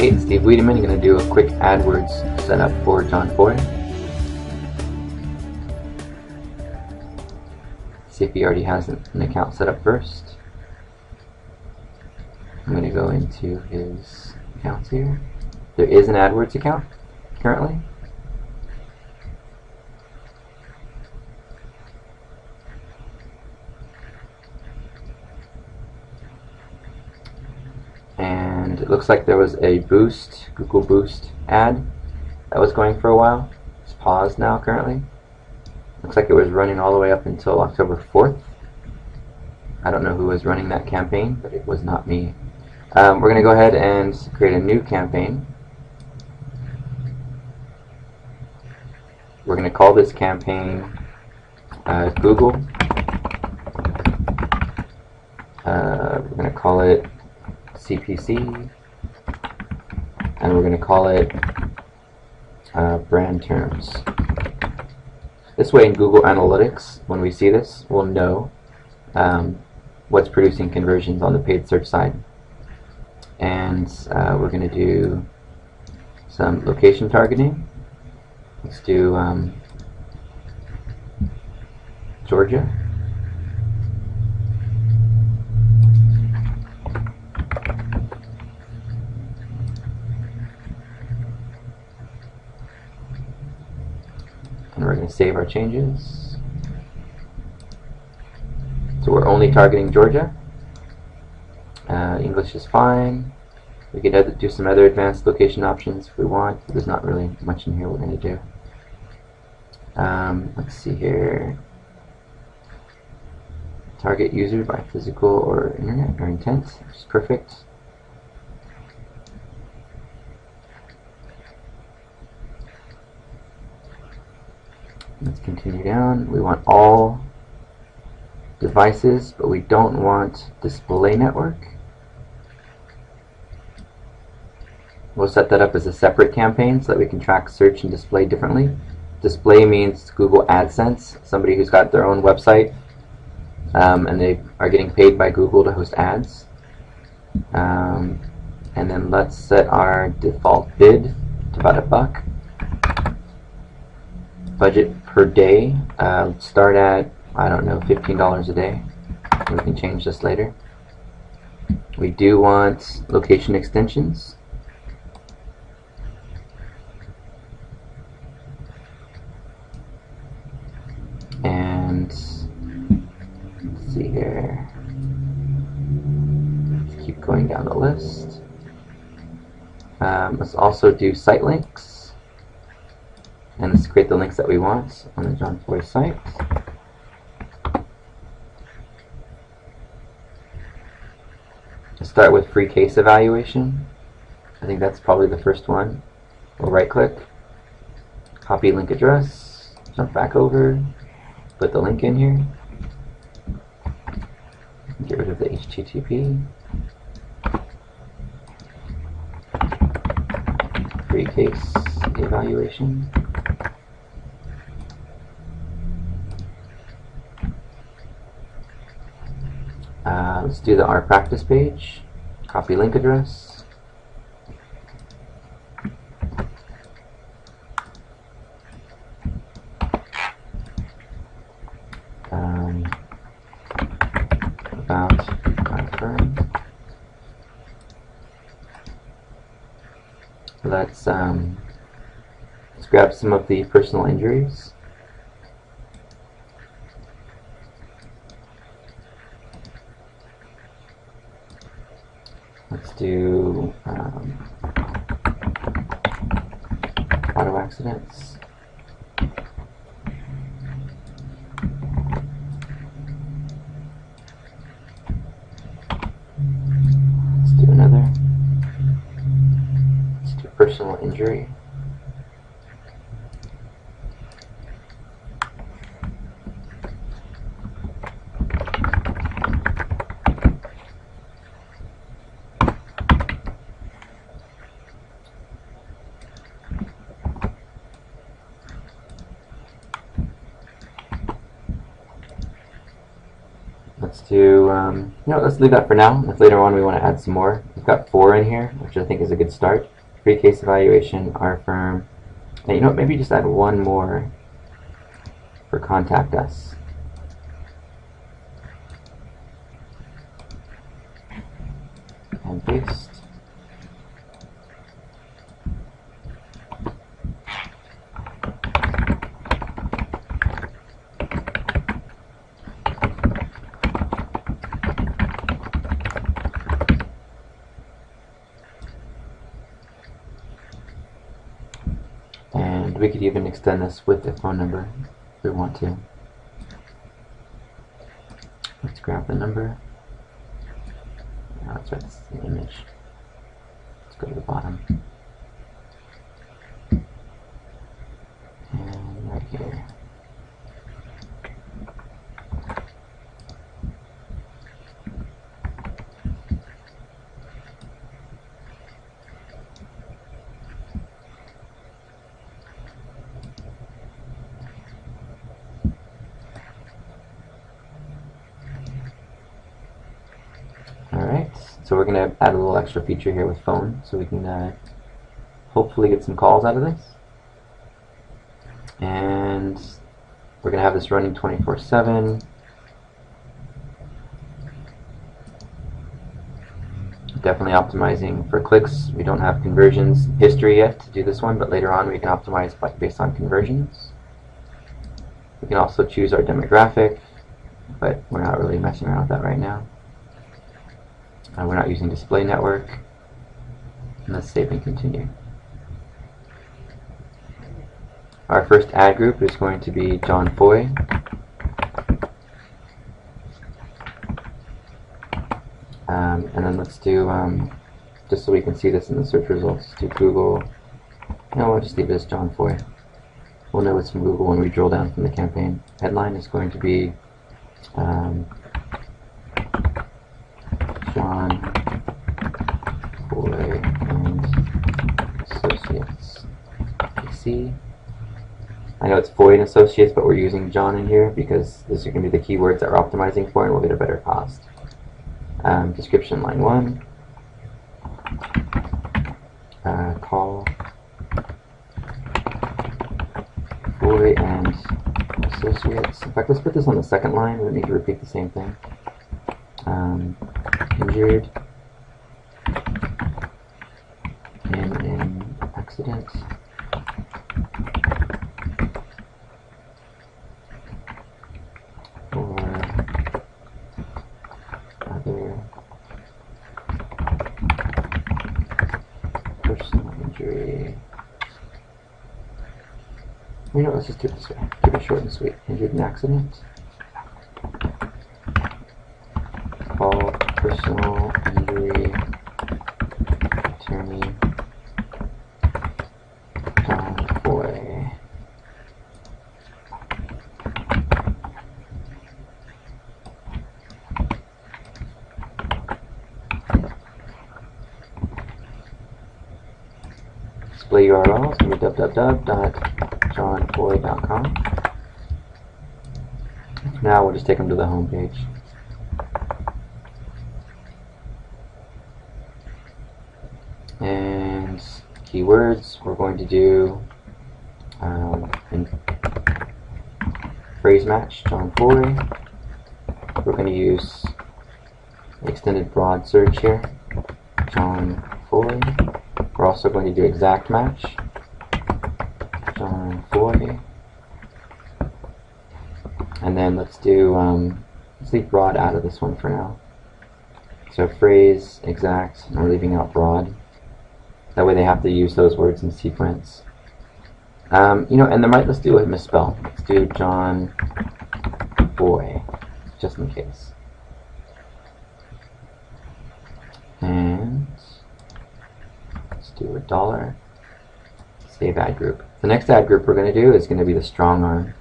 Hey, it's Steve Wiedemann. I'm going to do a quick AdWords setup for John Foy. See if he already has an account set up first. I'm going to go into his accounts here. There is an AdWords account currently. And it looks like there was a Google Boost ad that was going for a while. It's paused now currently. Looks like it was running all the way up until October 4th. I don't know who was running that campaign, but it was not me. We're going to go ahead and create a new campaign. We're going to call this campaign Google. We're going to call it CPC, and we're going to call it brand terms. This way in Google Analytics, when we see this, we'll know what's producing conversions on the paid search side. And we're going to do some location targeting. Let's do Georgia. And we're going to save our changes. So we're only targeting Georgia. English is fine. We could do some other advanced location options if we want. There's not really much in here we're going to do. Let's see here. Target user by physical or internet or intent, which is perfect. Let's continue down. We want all devices, but we don't want display network. We'll set that up as a separate campaign so that we can track search and display differently. Display means Google AdSense, somebody who's got their own website and they are getting paid by Google to host ads. And then let's set our default bid to about $1. Budget per day, start at, I don't know, $15 a day. We can change this later. We do want location extensions. And let's see here. Let's keep going down the list. Let's also do site links. And let's create the links that we want on the John Foy site. Let's start with free case evaluation. I think that's probably the first one. We'll right click, copy link address, jump back over, put the link in here, get rid of the HTTP. Free case evaluation. Let's do the Our Practice page. Copy link address. About our firm. Let's grab some of the personal injuries. Let's do auto accidents. Let's do another. Let's do personal injury. Let's do, let's leave that for now. If later on we want to add some more, we've got 4 in here, which I think is a good start. Free case evaluation, our firm, and maybe just add 1 more for contact us. And paste. And we could even extend this with the phone number if we want to. Let's grab the number. That's right, this is the image. Let's go to the bottom. And right here. Alright, so we're going to add a little extra feature here with phone so we can hopefully get some calls out of this. And we're going to have this running 24/7. Definitely optimizing for clicks. We don't have conversions history yet to do this one, but later on we can optimize based on conversions. We can also choose our demographic, but we're not really messing around with that right now. We're not using display network. And let's save and continue. Our first ad group is going to be John Foy. And then let's do, just so we can see this in the search results, do Google. No, we'll just leave it as John Foy. We'll know it's from Google when we drill down from the campaign. Headline is going to be John Foy and Associates. PC. I know it's Foy and Associates, but we're using John in here because these are going to be the keywords that we're optimizing for, and we'll get a better cost. Description line 1. Call Foy and Associates. In fact, let's put this on the second line. We don't need to repeat the same thing. Injured in an accident. Or other personal injury. Let's just do it this way. Keep it short and sweet. Injured in an accident. Call personal injury attorney John Foy. Display URL is going to be www.johnfoy.com. Now we'll just take them to the home page. And keywords, we're going to do in phrase match, John Foy. We're going to use extended broad search here, John Foy. We're also going to do exact match, John Foy. And then let's do, let's leave broad out of this one for now. So phrase, exact, and we're leaving out broad. That way they have to use those words in sequence. And let's do a misspell. Let's do John Foy, just in case. And let's do $1. Save ad group. The next ad group we're going to do is going to be the strong arm.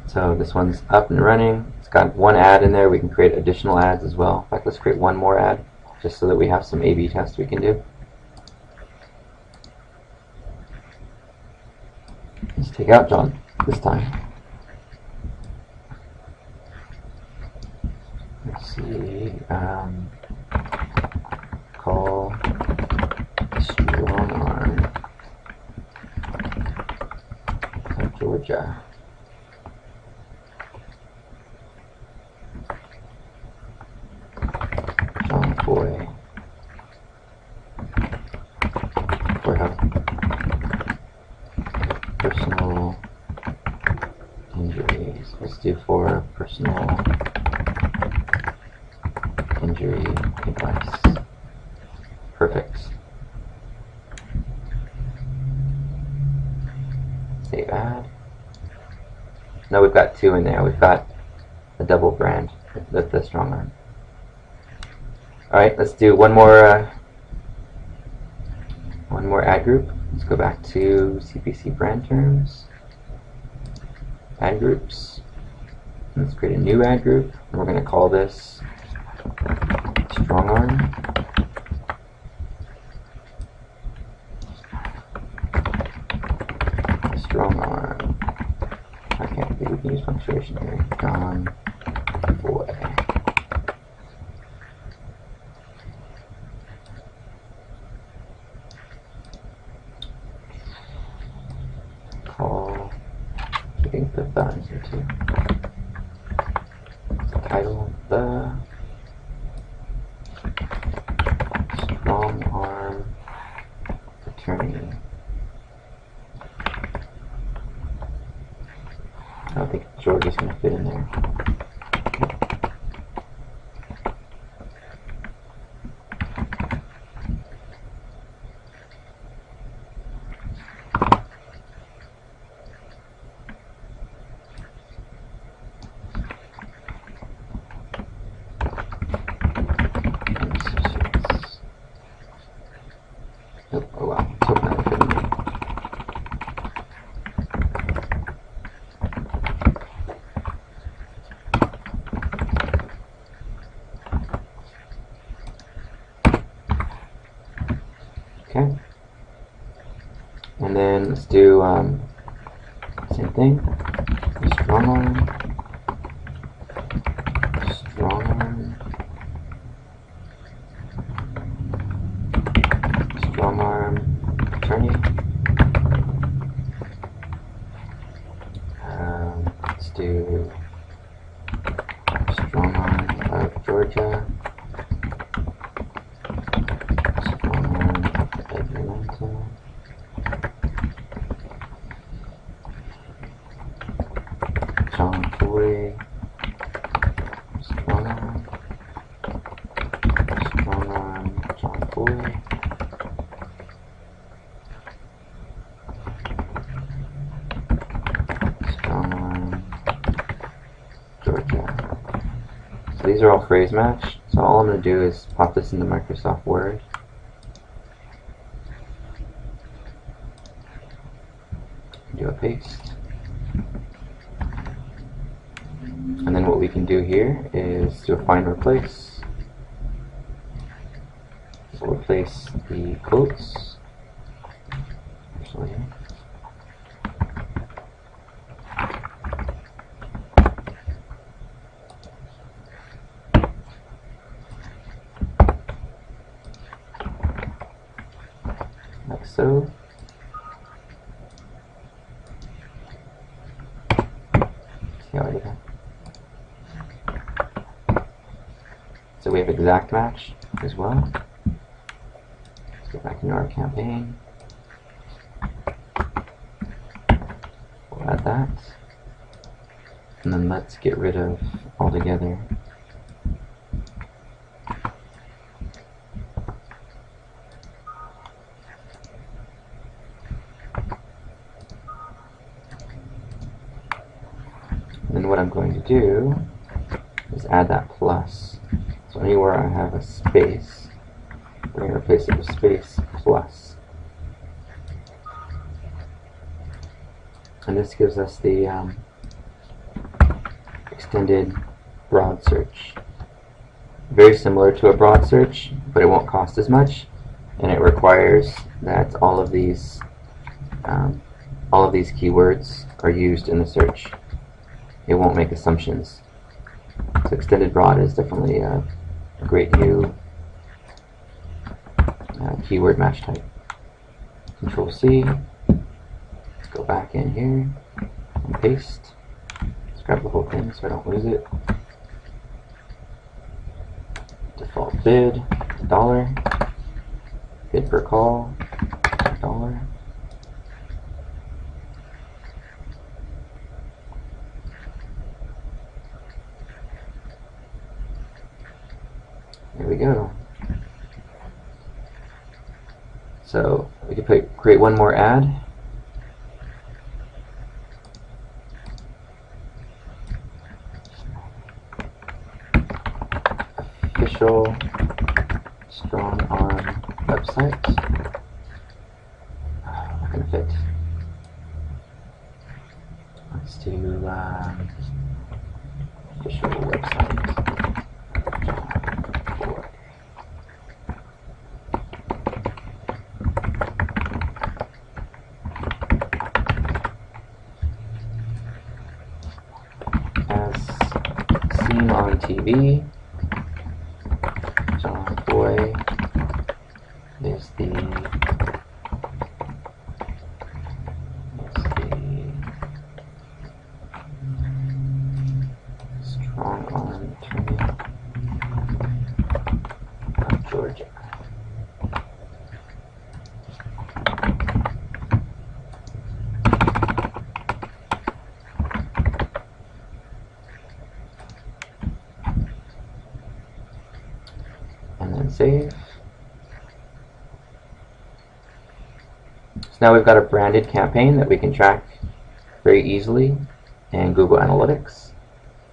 So this one's up and running. It's got 1 ad in there. We can create additional ads as well. In fact, let's create 1 more ad, just so that we have some A/B tests we can do. Let's take out John this time. let's see, call strong arm of Georgia. John Boy for help. Personal injuries. Let's do for personal injury advice. Perfect. Save ad. No, we've got two in there. We've got a double brand with the strong arm. Alright, let's do one more ad group. Let's go back to CPC brand terms, ad groups. Let's create a new ad group, and we're going to call this strong arm. Strong arm. I can't think we can use punctuation here. John Boy. Call. I think put that in here too. Title the strong arm attorney. I don't think Georgia's going to fit in there. Oh wow, let's hope that would fit in there. Okay, and then let's do same thing. Strong arm, strong arm, strong arm attorney. Let's do strong arm of Georgia. John Boy, strong arm, John Boy, strong arm, Georgia. So these are all phrase match. So all I'm going to do is pop this into Microsoft Word. Do a paste. And then what we can do here is do a find replace. So we'll replace the quotes. Actually, like so. See how I did that? So we have exact match as well. Let's go back into our campaign. We'll add that. And then let's get rid of altogether. And then what I'm going to do is add that plus. So anywhere I have a space, we're going to replace it with space plus. And this gives us the extended broad search. Very similar to a broad search, but it won't cost as much, and it requires that all of these keywords are used in the search. It won't make assumptions. So extended broad is definitely a great new keyword match type. Control C. Let's go back in here and paste. Let's grab the whole thing so I don't lose it. Default bid, $1. Bid per call, $1. There we go. So we can create one more ad. Official strong arm website. Not gonna fit. Let's do official website. Seen on TV, John Boy is the strong arm attorney of Georgia. And then save. So now we've got a branded campaign that we can track very easily in Google Analytics.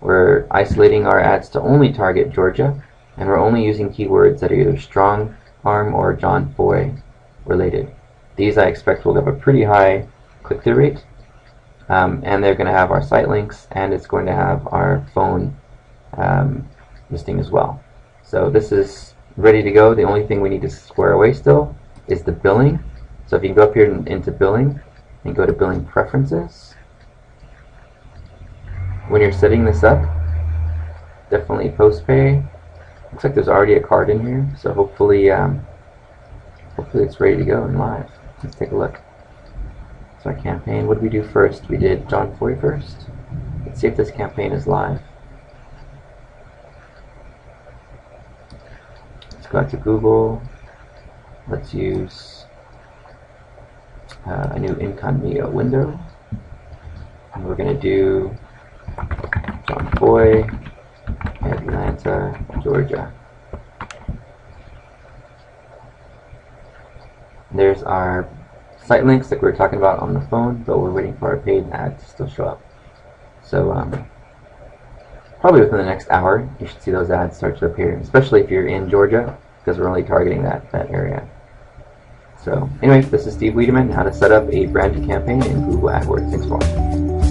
We're isolating our ads to only target Georgia, and we're only using keywords that are either strong arm or John Foy related. These I expect will have a pretty high click-through rate, and they're going to have our site links, and it's going to have our phone listing as well. So this is ready to go. The only thing we need to square away still is the billing. So if you can go up here into billing and go to billing preferences, when you're setting this up, definitely post-pay. Looks like there's already a card in here, so hopefully it's ready to go and live. Let's take a look. So our campaign, what did we do first? We did John Foy first. Let's see if this campaign is live. Let's go out to Google. Let's use a new incognito window. And we're going to do John Foy, Atlanta, Georgia. There's our site links that we were talking about on the phone, but we're waiting for our paid ad to still show up. So probably within the next hour, you should see those ads start to appear, especially if you're in Georgia, because we're only targeting that area. So anyway, this is Steve Wiedemann, how to set up a branded campaign in Google AdWords. Thanks for watching.